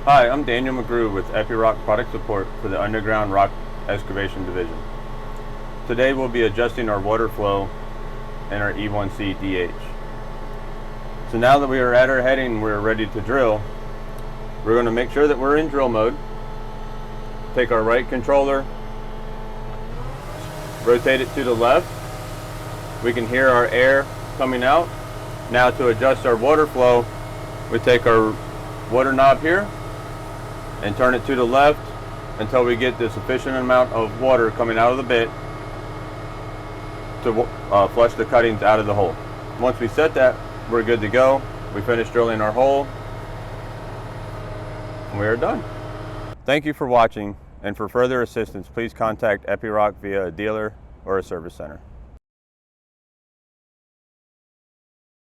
Hi, I'm Daniel McGrew with Epiroc Product Support for the Underground Rock Excavation Division. Today we'll be adjusting our water flow in our E1C DH. So now that we are at our heading, we're ready to drill. We're going to make sure that we're in drill mode. Take our right controller, rotate it to the left. We can hear our air coming out. Now to adjust our water flow, we take our water knob here and turn it to the left until we get the sufficient amount of water coming out of the bit to flush the cuttings out of the hole. Once we set that, we're good to go. We finish drilling our hole and we are done. Thank you for watching, and for further assistance please contact Epiroc via a dealer or a service center.